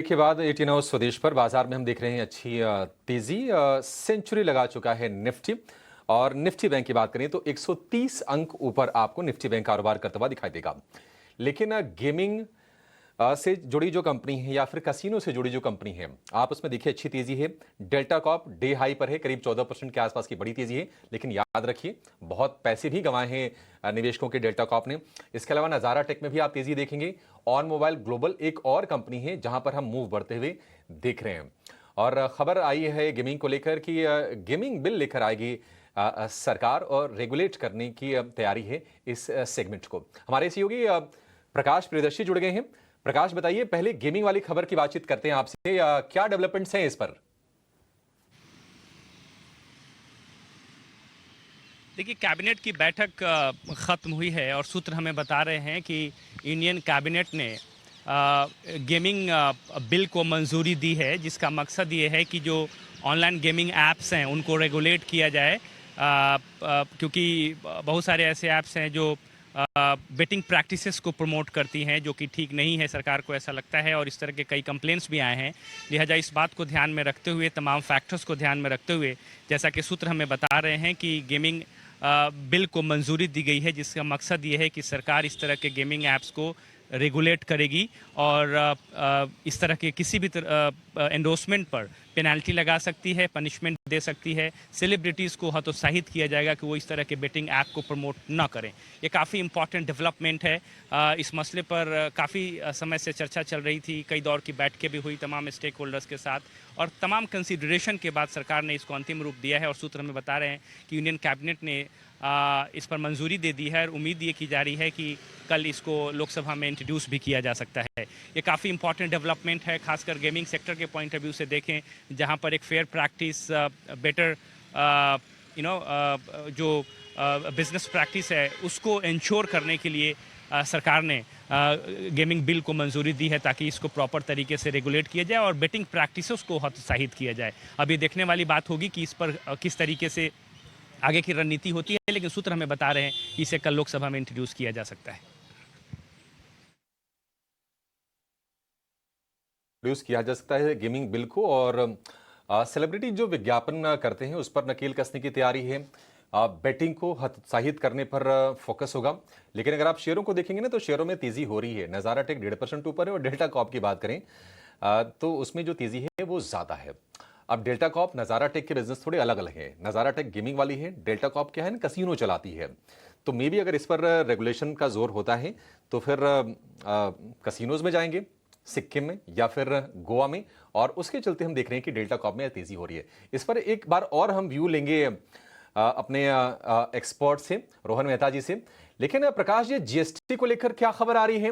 के बाद 18 स्वदेश पर बाजार में हम देख रहे हैं अच्छी तेजी। सेंचुरी लगा चुका है निफ्टी। और निफ्टी बैंक की बात करें तो 130 अंक ऊपर आपको निफ्टी बैंक कारोबार करता हुआ दिखाई देगा। लेकिन गेमिंग से जुड़ी जो कंपनी है या फिर कसिनो से जुड़ी जो कंपनी है, आप उसमें देखिए अच्छी तेजी है। डेल्टा कॉर्प डे हाई पर है, करीब 14% के आसपास की बड़ी तेजी है। लेकिन याद रखिए, बहुत पैसे भी गंवाए हैं निवेशकों के डेल्टा कॉर्प ने। इसके अलावा नजारा टेक में भी आप तेजी देखेंगे। ऑन मोबाइल ग्लोबल एक और कंपनी है जहां पर हम मूव बढ़ते हुए देख रहे हैं। और खबर आई है गेमिंग को लेकर कि गेमिंग बिल लेकर आएगी सरकार और रेगुलेट करने की तैयारी है इस सेगमेंट को। हमारे सहयोगी प्रकाश प्रियदर्शी जुड़ गए हैं। प्रकाश, बताइए, पहले गेमिंग वाली खबर की बातचीत करते हैं आपसे। क्या डेवलपमेंट्स हैं इस पर? देखिए, कैबिनेट की बैठक ख़त्म हुई है और सूत्र हमें बता रहे हैं कि इंडियन कैबिनेट ने गेमिंग बिल को मंजूरी दी है, जिसका मकसद ये है कि जो ऑनलाइन गेमिंग ऐप्स हैं उनको रेगुलेट किया जाए, क्योंकि बहुत सारे ऐसे ऐप्स हैं जो बेटिंग प्रैक्टिसेस को प्रमोट करती हैं, जो कि ठीक नहीं है, सरकार को ऐसा लगता है। और इस तरह के कई कंप्लेंट्स भी आए हैं। लिहाजा इस बात को ध्यान में रखते हुए, तमाम फैक्टर्स को ध्यान में रखते हुए, जैसा कि सूत्र हमें बता रहे हैं कि गेमिंग बिल को मंजूरी दी गई है, जिसका मकसद ये है कि सरकार इस तरह के गेमिंग ऐप्स को रेगुलेट करेगी और इस तरह के किसी भी एंडोर्समेंट पर पेनल्टी लगा सकती है, पनिशमेंट दे सकती है। सेलिब्रिटीज़ को हतोत्साहित किया जाएगा कि वो इस तरह के बेटिंग ऐप को प्रमोट ना करें। ये काफ़ी इंपॉर्टेंट डेवलपमेंट है। इस मसले पर काफ़ी समय से चर्चा चल रही थी, कई दौर की बैठकें भी हुई तमाम स्टेक होल्डर्स के साथ, और तमाम कंसिडरेशन के बाद सरकार ने इसको अंतिम रूप दिया है। और सूत्र हमें बता रहे हैं कि यूनियन कैबिनेट ने इस पर मंजूरी दे दी है और उम्मीद ये की जा रही है कि कल इसको लोकसभा में इंट्रोड्यूस भी किया जा सकता है। ये काफ़ी इंपॉर्टेंट डेवलपमेंट है, खासकर गेमिंग सेक्टर के पॉइंट ऑफ व्यू से देखें, जहां पर एक फेयर प्रैक्टिस, बेटर जो बिजनेस प्रैक्टिस है उसको इंश्योर करने के लिए सरकार ने गेमिंग बिल को मंजूरी दी है, ताकि इसको प्रॉपर तरीके से रेगुलेट किया जाए और बेटिंग प्रैक्टिसेस को हतोत्साहित किया जाए। अब ये देखने वाली बात होगी कि इस पर किस तरीके से आगे की रणनीति होती है, लेकिन सूत्र हमें बता रहे हैं कि इसे कल लोकसभा में इंट्रोड्यूस किया जा सकता है। इंट्रोड्यूस किया जा सकता है गेमिंग बिल को। और सेलिब्रिटी जो विज्ञापन करते हैं उस पर नकेल कसने की तैयारी है। बेटिंग को हतोत्साहित करने पर फोकस होगा। लेकिन अगर आप शेयरों को देखेंगे ना, तो शेयरों में तेजी हो रही है। नजारा टेक 1.5% ऊपर है और डेल्टा कॉर्प की बात करें तो उसमें जो तेजी है वो ज्यादा है। अब डेल्टा कॉर्प नजारा टेक के बिजनेस थोड़े अलग अलग है। नजारा टेक गेमिंग वाली है, डेल्टा कॉर्प क्या है ना, कसिनो चलाती है। तो मे भी अगर इस पर रेगुलेशन का जोर होता है तो फिर कसिनोज में जाएंगे, सिक्किम में या फिर गोवा में, और उसके चलते हम देख रहे हैं कि डेल्टा कॉर्प में तेजी हो रही है। इस पर एक बार और हम व्यू लेंगे अपने एक्सपर्ट से, रोहन मेहता जी से। लेकिन प्रकाश जी, जीएसटी को लेकर क्या खबर आ रही है?